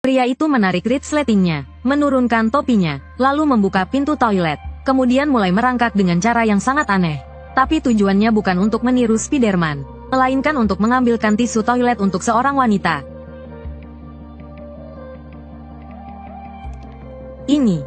Pria itu menarik resletingnya, menurunkan topinya, lalu membuka pintu toilet, kemudian mulai merangkak dengan cara yang sangat aneh. Tapi tujuannya bukan untuk meniru Spiderman, melainkan untuk mengambilkan tisu toilet untuk seorang wanita. Ini.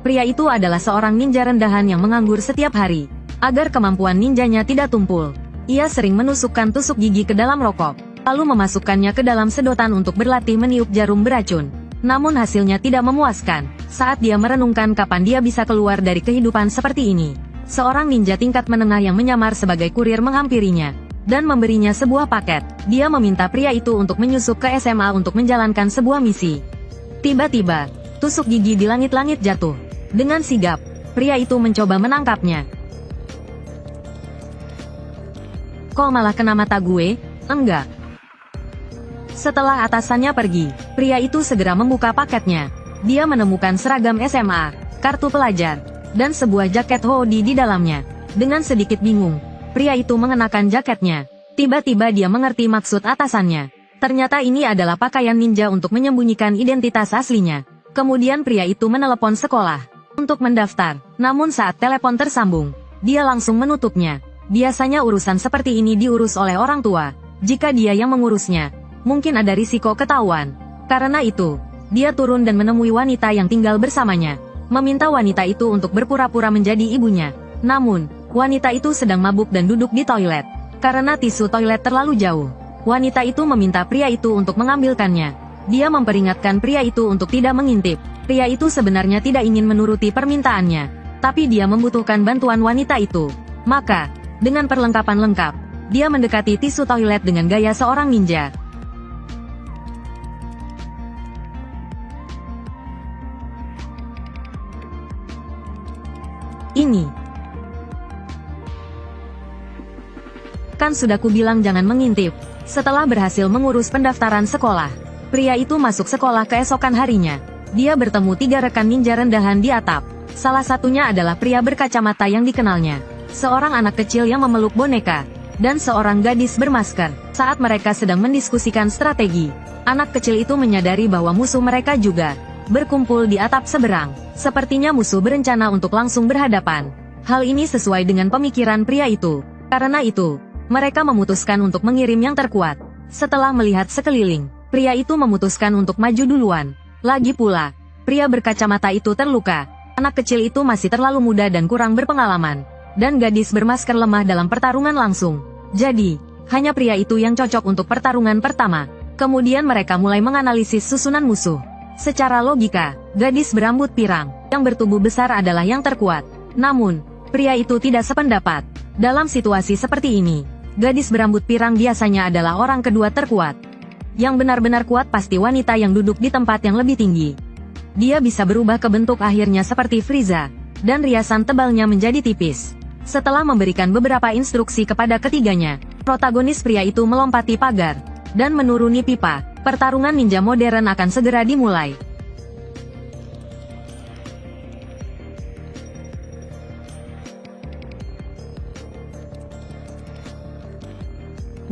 Pria itu adalah seorang ninja rendahan yang menganggur setiap hari. Agar kemampuan ninjanya tidak tumpul, ia sering menusukkan tusuk gigi ke dalam rokok, lalu memasukkannya ke dalam sedotan untuk berlatih meniup jarum beracun. Namun hasilnya tidak memuaskan. Saat dia merenungkan kapan dia bisa keluar dari kehidupan seperti ini, seorang ninja tingkat menengah yang menyamar sebagai kurir menghampirinya dan memberinya sebuah paket. Dia meminta pria itu untuk menyusup ke SMA untuk menjalankan sebuah misi. Tiba-tiba, tusuk gigi di langit-langit jatuh. Dengan sigap, pria itu mencoba menangkapnya. "Kok malah kena mata gue?" "Enggak." Setelah atasannya pergi, pria itu segera membuka paketnya. Dia menemukan seragam SMA, kartu pelajar, dan sebuah jaket hoodie di dalamnya. Dengan sedikit bingung, pria itu mengenakan jaketnya. Tiba-tiba dia mengerti maksud atasannya. Ternyata ini adalah pakaian ninja untuk menyembunyikan identitas aslinya. Kemudian pria itu menelepon sekolah untuk mendaftar. Namun saat telepon tersambung, dia langsung menutupnya. Biasanya urusan seperti ini diurus oleh orang tua. Jika dia yang mengurusnya, mungkin ada risiko ketahuan. Karena itu, dia turun dan menemui wanita yang tinggal bersamanya, meminta wanita itu untuk berpura-pura menjadi ibunya. Namun, wanita itu sedang mabuk dan duduk di toilet. Karena tisu toilet terlalu jauh, wanita itu meminta pria itu untuk mengambilkannya. Dia memperingatkan pria itu untuk tidak mengintip. Pria itu sebenarnya tidak ingin menuruti permintaannya, tapi dia membutuhkan bantuan wanita itu. Maka, dengan perlengkapan lengkap, dia mendekati tisu toilet dengan gaya seorang ninja. Ini. Kan sudah kubilang jangan mengintip. Setelah berhasil mengurus pendaftaran sekolah, pria itu masuk sekolah keesokan harinya. Dia bertemu 3 rekan ninja rendahan di atap. Salah satunya adalah pria berkacamata yang dikenalnya, seorang anak kecil yang memeluk boneka, dan seorang gadis bermasker. Saat mereka sedang mendiskusikan strategi, anak kecil itu menyadari bahwa musuh mereka juga berkumpul di atap seberang. Sepertinya musuh berencana untuk langsung berhadapan. Hal ini sesuai dengan pemikiran pria itu. Karena itu, mereka memutuskan untuk mengirim yang terkuat. Setelah melihat sekeliling, pria itu memutuskan untuk maju duluan. Lagi pula, pria berkacamata itu terluka. Anak kecil itu masih terlalu muda dan kurang berpengalaman. Dan gadis bermasker lemah dalam pertarungan langsung. Jadi, hanya pria itu yang cocok untuk pertarungan pertama. Kemudian mereka mulai menganalisis susunan musuh. Secara logika, gadis berambut pirang, yang bertubuh besar adalah yang terkuat. Namun, pria itu tidak sependapat. Dalam situasi seperti ini, gadis berambut pirang biasanya adalah orang kedua terkuat. Yang benar-benar kuat pasti wanita yang duduk di tempat yang lebih tinggi. Dia bisa berubah ke bentuk akhirnya seperti Frieza, dan riasan tebalnya menjadi tipis. Setelah memberikan beberapa instruksi kepada ketiganya, protagonis pria itu melompati pagar, dan menuruni pipa. Pertarungan ninja modern akan segera dimulai.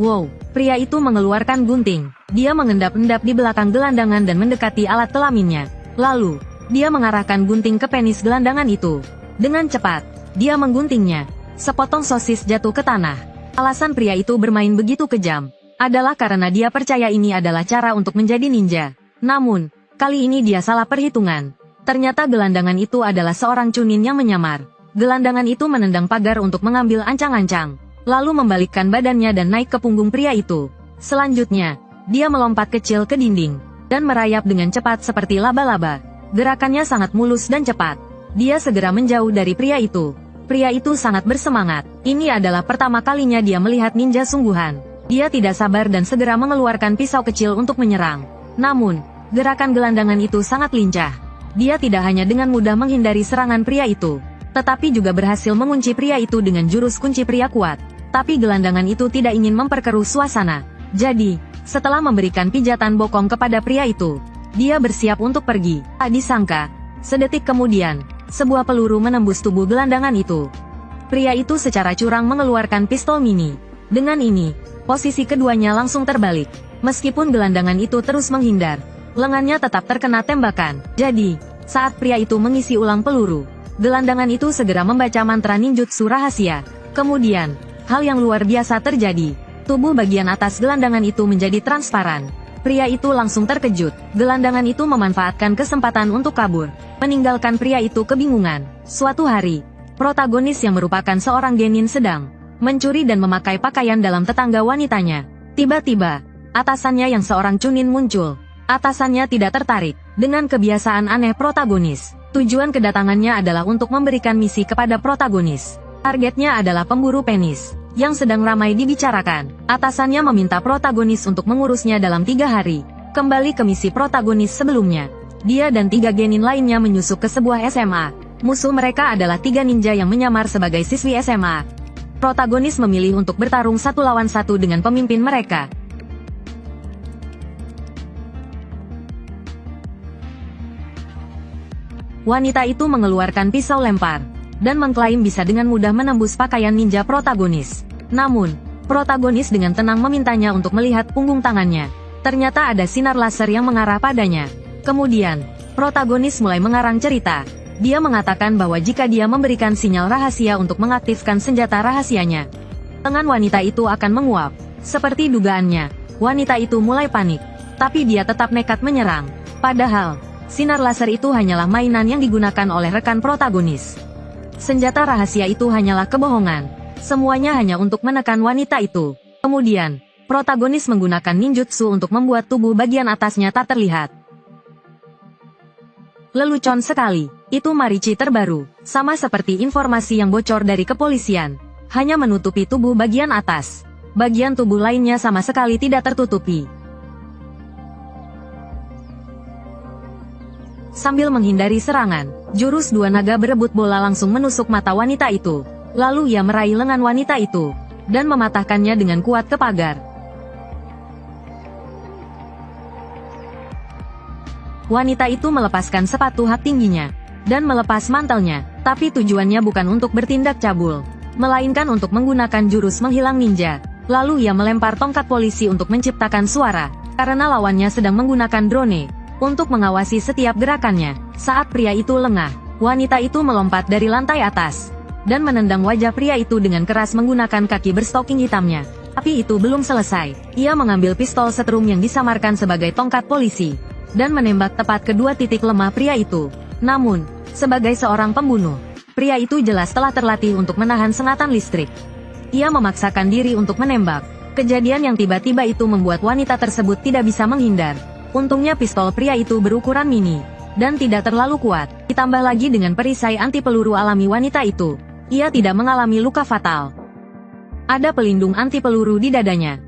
Wow, pria itu mengeluarkan gunting. Dia mengendap-endap di belakang gelandangan dan mendekati alat kelaminnya. Lalu, dia mengarahkan gunting ke penis gelandangan itu. Dengan cepat, dia mengguntingnya. Sepotong sosis jatuh ke tanah. Alasan pria itu bermain begitu kejam adalah karena dia percaya ini adalah cara untuk menjadi ninja. Namun, kali ini dia salah perhitungan. Ternyata gelandangan itu adalah seorang cunin yang menyamar. Gelandangan itu menendang pagar untuk mengambil ancang-ancang, lalu membalikkan badannya dan naik ke punggung pria itu. Selanjutnya, dia melompat kecil ke dinding, dan merayap dengan cepat seperti laba-laba. Gerakannya sangat mulus dan cepat. Dia segera menjauh dari pria itu. Pria itu sangat bersemangat. Ini adalah pertama kalinya dia melihat ninja sungguhan. Dia tidak sabar dan segera mengeluarkan pisau kecil untuk menyerang. Namun, gerakan gelandangan itu sangat lincah. Dia tidak hanya dengan mudah menghindari serangan pria itu, tetapi juga berhasil mengunci pria itu dengan jurus kunci pria kuat. Tapi gelandangan itu tidak ingin memperkeruh suasana. Jadi, setelah memberikan pijatan bokong kepada pria itu, dia bersiap untuk pergi. Tak disangka, sedetik kemudian, sebuah peluru menembus tubuh gelandangan itu. Pria itu secara curang mengeluarkan pistol mini. Dengan ini, posisi keduanya langsung terbalik. Meskipun gelandangan itu terus menghindar, lengannya tetap terkena tembakan. Jadi, saat pria itu mengisi ulang peluru, gelandangan itu segera membaca mantra ninjutsu rahasia. Kemudian, hal yang luar biasa terjadi. Tubuh bagian atas gelandangan itu menjadi transparan. Pria itu langsung terkejut. Gelandangan itu memanfaatkan kesempatan untuk kabur, meninggalkan pria itu kebingungan. Suatu hari, protagonis yang merupakan seorang genin sedang mencuri dan memakai pakaian dalam tetangga wanitanya. Tiba-tiba, atasannya yang seorang cunin muncul. Atasannya tidak tertarik dengan kebiasaan aneh protagonis. Tujuan kedatangannya adalah untuk memberikan misi kepada protagonis. Targetnya adalah pemburu penis yang sedang ramai dibicarakan. Atasannya meminta protagonis untuk mengurusnya dalam 3 hari. Kembali ke misi protagonis sebelumnya. Dia dan 3 genin lainnya menyusup ke sebuah SMA. Musuh mereka adalah 3 ninja yang menyamar sebagai siswi SMA. Protagonis memilih untuk bertarung 1 lawan 1 dengan pemimpin mereka. Wanita itu mengeluarkan pisau lempar dan mengklaim bisa dengan mudah menembus pakaian ninja protagonis. Namun, protagonis dengan tenang memintanya untuk melihat punggung tangannya. Ternyata ada sinar laser yang mengarah padanya. Kemudian, protagonis mulai mengarang cerita. Dia mengatakan bahwa jika dia memberikan sinyal rahasia untuk mengaktifkan senjata rahasianya, lengan wanita itu akan menguap. Seperti dugaannya, wanita itu mulai panik. Tapi dia tetap nekat menyerang. Padahal, sinar laser itu hanyalah mainan yang digunakan oleh rekan protagonis. Senjata rahasia itu hanyalah kebohongan. Semuanya hanya untuk menekan wanita itu. Kemudian, protagonis menggunakan ninjutsu untuk membuat tubuh bagian atasnya tak terlihat. Lelucon sekali. Itu Marichi terbaru. Sama seperti informasi yang bocor dari kepolisian. Hanya menutupi tubuh bagian atas. Bagian tubuh lainnya sama sekali tidak tertutupi. Sambil menghindari serangan, jurus 2 naga berebut bola langsung menusuk mata wanita itu. Lalu ia meraih lengan wanita itu dan mematahkannya dengan kuat ke pagar. Wanita itu melepaskan sepatu hak tingginya dan melepas mantelnya, tapi tujuannya bukan untuk bertindak cabul, melainkan untuk menggunakan jurus menghilang ninja. Lalu ia melempar tongkat polisi untuk menciptakan suara, karena lawannya sedang menggunakan drone untuk mengawasi setiap gerakannya. Saat pria itu lengah, wanita itu melompat dari lantai atas dan menendang wajah pria itu dengan keras menggunakan kaki berstoking hitamnya. Tapi itu belum selesai. Ia mengambil pistol setrum yang disamarkan sebagai tongkat polisi dan menembak tepat ke 2 titik lemah pria itu. Namun, sebagai seorang pembunuh, pria itu jelas telah terlatih untuk menahan sengatan listrik. Ia memaksakan diri untuk menembak. Kejadian yang tiba-tiba itu membuat wanita tersebut tidak bisa menghindar. Untungnya pistol pria itu berukuran mini dan tidak terlalu kuat. Ditambah lagi dengan perisai anti peluru alami wanita itu, ia tidak mengalami luka fatal. Ada pelindung anti peluru di dadanya.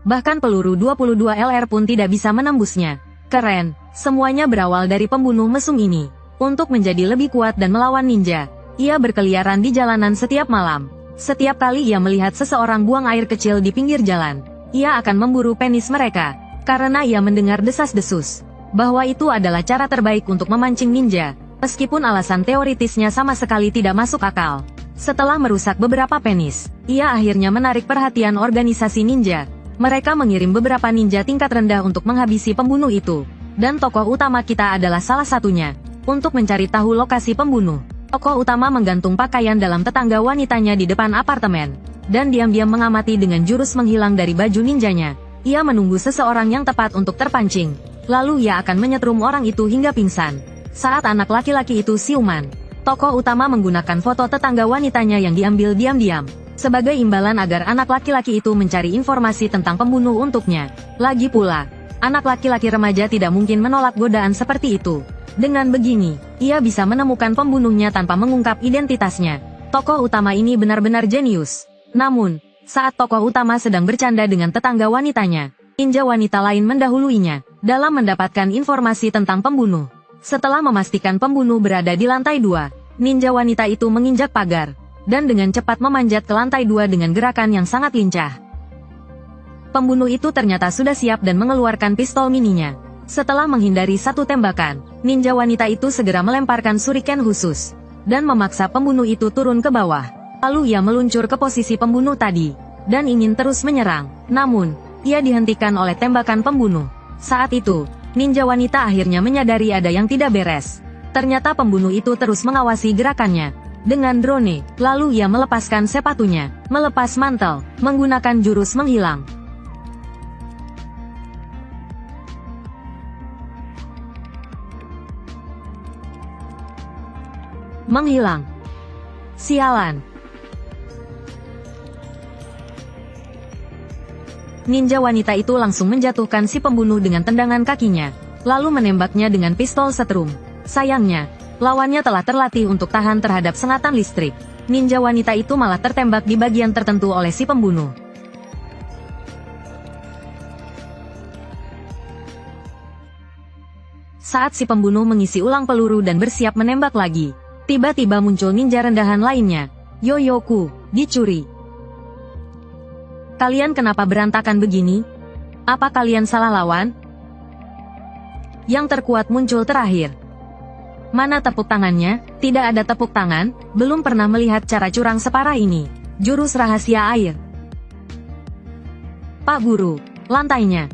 Bahkan peluru 22 LR pun tidak bisa menembusnya. Keren, semuanya berawal dari pembunuh mesum ini. Untuk menjadi lebih kuat dan melawan ninja, ia berkeliaran di jalanan setiap malam. Setiap kali ia melihat seseorang buang air kecil di pinggir jalan, ia akan memburu penis mereka, karena ia mendengar desas-desus bahwa itu adalah cara terbaik untuk memancing ninja, meskipun alasan teoritisnya sama sekali tidak masuk akal. Setelah merusak beberapa penis, ia akhirnya menarik perhatian organisasi ninja. Mereka mengirim beberapa ninja tingkat rendah untuk menghabisi pembunuh itu, dan tokoh utama kita adalah salah satunya. Untuk mencari tahu lokasi pembunuh, tokoh utama menggantung pakaian dalam tetangga wanitanya di depan apartemen dan diam-diam mengamati dengan jurus menghilang dari baju ninjanya. Ia menunggu seseorang yang tepat untuk terpancing. Lalu ia akan menyetrum orang itu hingga pingsan. Saat anak laki-laki itu siuman, tokoh utama menggunakan foto tetangga wanitanya yang diambil diam-diam sebagai imbalan agar anak laki-laki itu mencari informasi tentang pembunuh untuknya. Lagi pula, anak laki-laki remaja tidak mungkin menolak godaan seperti itu. Dengan begini, ia bisa menemukan pembunuhnya tanpa mengungkap identitasnya. Tokoh utama ini benar-benar jenius. Namun, saat tokoh utama sedang bercanda dengan tetangga wanitanya, ninja wanita lain mendahuluinya dalam mendapatkan informasi tentang pembunuh. Setelah memastikan pembunuh berada di lantai 2, ninja wanita itu menginjak pagar dan dengan cepat memanjat ke lantai 2 dengan gerakan yang sangat lincah. Pembunuh itu ternyata sudah siap dan mengeluarkan pistol mininya. Setelah menghindari satu tembakan, ninja wanita itu segera melemparkan shuriken khusus dan memaksa pembunuh itu turun ke bawah. Lalu ia meluncur ke posisi pembunuh tadi. dan ingin terus menyerang. Namun, ia dihentikan oleh tembakan pembunuh. Saat itu, ninja wanita akhirnya menyadari ada yang tidak beres. Ternyata pembunuh itu terus mengawasi gerakannya dengan drone, lalu ia melepaskan sepatunya, melepas mantel, menggunakan jurus menghilang. Menghilang. Sialan. Ninja wanita itu langsung menjatuhkan si pembunuh dengan tendangan kakinya, lalu menembaknya dengan pistol setrum. Sayangnya, lawannya telah terlatih untuk tahan terhadap sengatan listrik. Ninja wanita itu malah tertembak di bagian tertentu oleh si pembunuh. Saat si pembunuh mengisi ulang peluru dan bersiap menembak lagi, tiba-tiba muncul ninja rendahan lainnya. Yoyoku, dicuri. Kalian kenapa berantakan begini? Apa kalian salah lawan? Yang terkuat muncul terakhir. Mana tepuk tangannya? Tidak ada tepuk tangan, belum pernah melihat cara curang separah ini. Jurus rahasia air. Pak Guru, lantainya.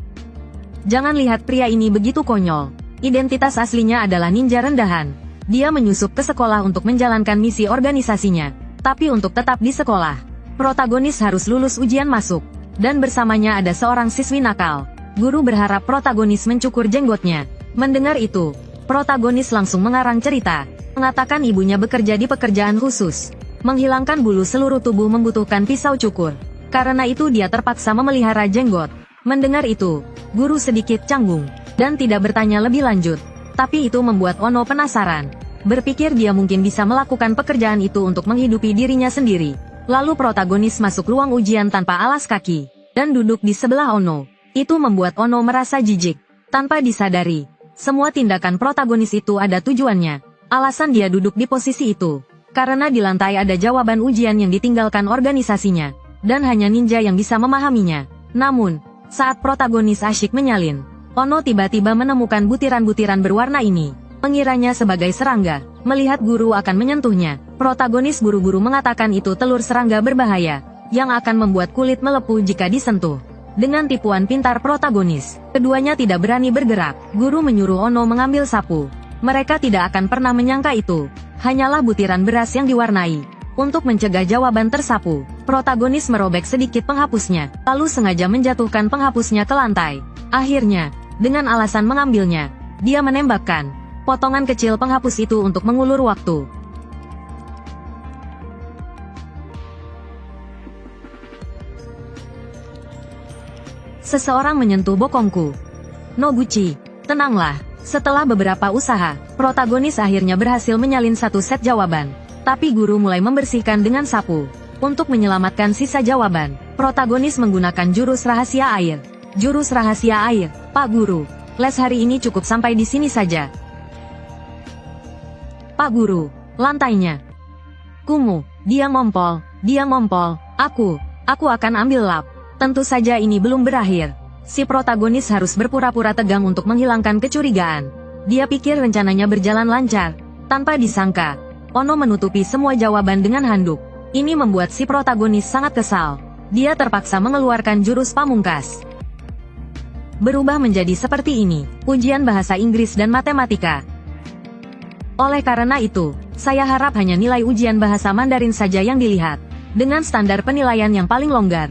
Jangan lihat pria ini begitu konyol. Identitas aslinya adalah ninja rendahan. Dia menyusup ke sekolah untuk menjalankan misi organisasinya. Tapi untuk tetap di sekolah, protagonis harus lulus ujian masuk. Dan bersamanya ada seorang siswi nakal. Guru berharap protagonis mencukur jenggotnya. Mendengar itu, protagonis langsung mengarang cerita. Mengatakan ibunya bekerja di pekerjaan khusus. Menghilangkan bulu seluruh tubuh membutuhkan pisau cukur. Karena itu dia terpaksa memelihara jenggot. Mendengar itu, guru sedikit canggung. Dan tidak bertanya lebih lanjut. Tapi itu membuat Ono penasaran. Berpikir dia mungkin bisa melakukan pekerjaan itu untuk menghidupi dirinya sendiri. Lalu protagonis masuk ruang ujian tanpa alas kaki. Dan duduk di sebelah Ono. Itu membuat Ono merasa jijik. Tanpa disadari, semua tindakan protagonis itu ada tujuannya. Alasan dia duduk di posisi itu. Karena di lantai ada jawaban ujian yang ditinggalkan organisasinya. Dan hanya ninja yang bisa memahaminya. Namun, saat protagonis asyik menyalin, Ono tiba-tiba menemukan butiran-butiran berwarna ini. Mengiranya sebagai serangga. Melihat guru akan menyentuhnya, protagonis buru-buru mengatakan itu telur serangga berbahaya, yang akan membuat kulit melepuh jika disentuh. Dengan tipuan pintar protagonis, keduanya tidak berani bergerak. Guru menyuruh Ono mengambil sapu. Mereka tidak akan pernah menyangka itu. Hanyalah butiran beras yang diwarnai. Untuk mencegah jawaban tersapu, protagonis merobek sedikit penghapusnya, lalu sengaja menjatuhkan penghapusnya ke lantai. Akhirnya, dengan alasan mengambilnya, dia menembakkan potongan kecil penghapus itu untuk mengulur waktu. Seseorang menyentuh bokongku. Noguchi, tenanglah. Setelah beberapa usaha, protagonis akhirnya berhasil menyalin satu set jawaban. Tapi guru mulai membersihkan dengan sapu. Untuk menyelamatkan sisa jawaban, protagonis menggunakan jurus rahasia air. Jurus rahasia air, Pak Guru. Les hari ini cukup sampai di sini saja. Pak Guru, lantainya. Kumu, dia ngompol, aku akan ambil lap. Tentu saja ini belum berakhir. Si protagonis harus berpura-pura tegang untuk menghilangkan kecurigaan. Dia pikir rencananya berjalan lancar. Tanpa disangka, Ono menutupi semua jawaban dengan handuk. Ini membuat si protagonis sangat kesal. Dia terpaksa mengeluarkan jurus pamungkas. Berubah menjadi seperti ini, ujian bahasa Inggris dan matematika. Oleh karena itu, saya harap hanya nilai ujian bahasa Mandarin saja yang dilihat, dengan standar penilaian yang paling longgar.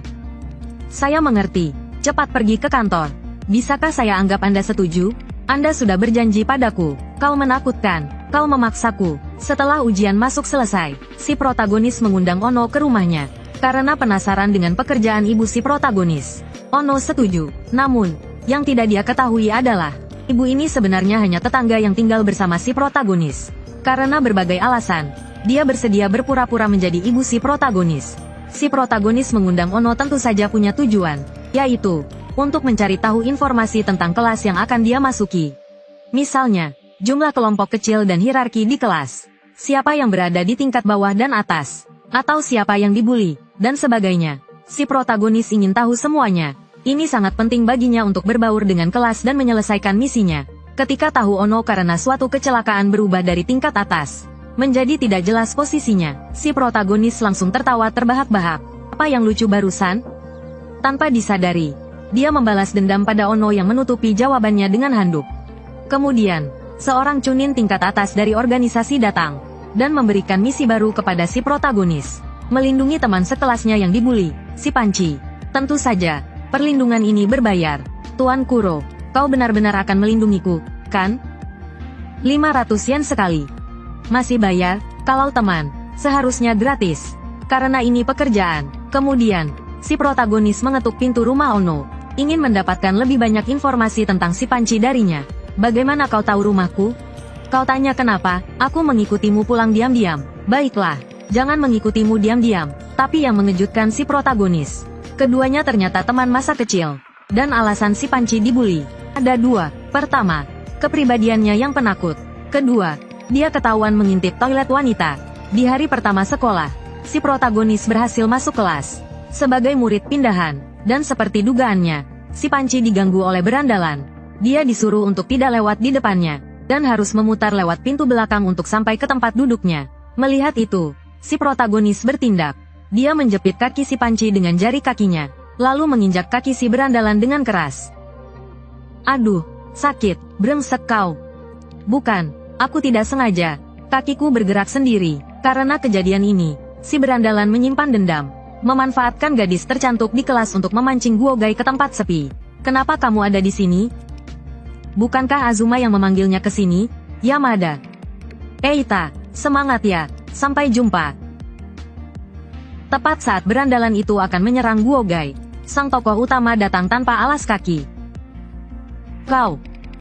Saya mengerti, cepat pergi ke kantor. Bisakah saya anggap Anda setuju? Anda sudah berjanji padaku, kau menakutkan, kau memaksaku. Setelah ujian masuk selesai, si protagonis mengundang Ono ke rumahnya, karena penasaran dengan pekerjaan ibu si protagonis. Ono setuju, namun, yang tidak dia ketahui adalah, ibu ini sebenarnya hanya tetangga yang tinggal bersama si protagonis. Karena berbagai alasan, dia bersedia berpura-pura menjadi ibu si protagonis. Si protagonis mengundang Ono tentu saja punya tujuan, yaitu, untuk mencari tahu informasi tentang kelas yang akan dia masuki. Misalnya, jumlah kelompok kecil dan hierarki di kelas. Siapa yang berada di tingkat bawah dan atas. Atau siapa yang dibully, dan sebagainya. Si protagonis ingin tahu semuanya. Ini sangat penting baginya untuk berbaur dengan kelas dan menyelesaikan misinya. Ketika tahu Ono karena suatu kecelakaan berubah dari tingkat atas menjadi tidak jelas posisinya, si protagonis langsung tertawa terbahak-bahak. Apa yang lucu barusan? Tanpa disadari, dia membalas dendam pada Ono yang menutupi jawabannya dengan handuk. Kemudian, seorang Chunin tingkat atas dari organisasi datang dan memberikan misi baru kepada si protagonis. Melindungi teman sekelasnya yang dibuli, si Panci. Tentu saja, perlindungan ini berbayar. Tuan Kuro, kau benar-benar akan melindungiku, kan? 500 yen sekali. Masih bayar, kalau teman, seharusnya gratis. Karena ini pekerjaan. Kemudian, si protagonis mengetuk pintu rumah Ono. Ingin mendapatkan lebih banyak informasi tentang si Panci darinya. Bagaimana kau tahu rumahku? Kau tanya kenapa, aku mengikutimu pulang diam-diam. Baiklah, jangan mengikutimu diam-diam. Tapi yang mengejutkan si protagonis. Keduanya ternyata teman masa kecil. Dan alasan si Panci dibully. Ada dua. Pertama, kepribadiannya yang penakut. Kedua, dia ketahuan mengintip toilet wanita. Di hari pertama sekolah, si protagonis berhasil masuk kelas. Sebagai murid pindahan. Dan seperti dugaannya, si Panci diganggu oleh berandalan. Dia disuruh untuk tidak lewat di depannya. Dan harus memutar lewat pintu belakang untuk sampai ke tempat duduknya. Melihat itu, si protagonis bertindak. Dia menjepit kaki si Panci dengan jari kakinya, lalu menginjak kaki si berandalan dengan keras. Aduh, sakit, brengsek kau. Bukan, aku tidak sengaja. Kakiku bergerak sendiri. Karena kejadian ini, si berandalan menyimpan dendam. Memanfaatkan gadis tercantik di kelas untuk memancing Guogai ke tempat sepi. Kenapa kamu ada di sini? Bukankah Azuma yang memanggilnya ke sini? Yamada. Eita, semangat ya, sampai jumpa. Tepat saat berandalan itu akan menyerang Guogai, sang tokoh utama datang tanpa alas kaki. Kau,